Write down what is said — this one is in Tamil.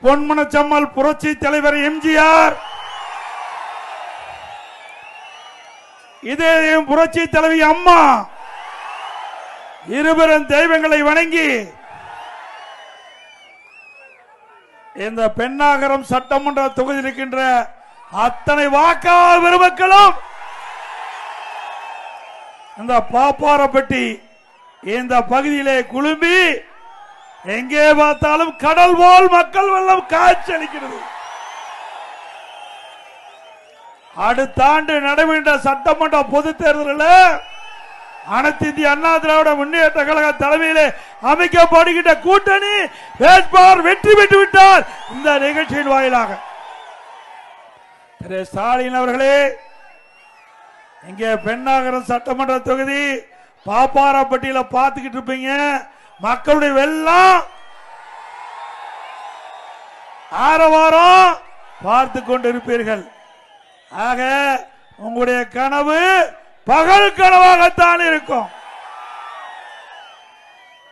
பொன்மனச்சம்மல் புரட்சி தலைவர் எம்ஜிஆர், இதே புரட்சி தலைவி அம்மா இருவரும் தெய்வங்களை வணங்கி இந்த பெண்ணாகரம் சட்டமன்ற தொகுதியில் இருக்கின்ற அத்தனை வாக்காளர் பெருமக்களும் இந்த பாப்பாரப்பட்டி இந்த பகுதியிலே குழும்பி எங்கே பார்த்தாலும் கடல் போல் மக்கள் வெள்ளம் காட்சியளிக்கிறது. அடுத்த ஆண்டு நடைபெற்ற சட்டமன்ற பொதுத் தேர்தலில் அனைத்து இந்திய அண்ணா திராவிட முன்னேற்ற கழக தலைமையிலே அமைக்கப்படுகின்ற கூட்டணி வேட்பாளர் வெற்றி பெற்று விட்டார். இந்த நிகழ்ச்சியின் வாயிலாக திரு ஸ்டாலின் அவர்களே, இங்கே பெண்ணாகரம் சட்டமன்ற தொகுதி பாப்பாரப்பட்டியில பார்த்துக்கிட்டு இருப்பீங்க. மக்களுடைய வெள்ளம் ஆரவாரம் பார்த்து கொண்டிருப்பீர்கள். ஆக உங்களுடைய கனவு பகல் கனவாகத்தான் இருக்கும்.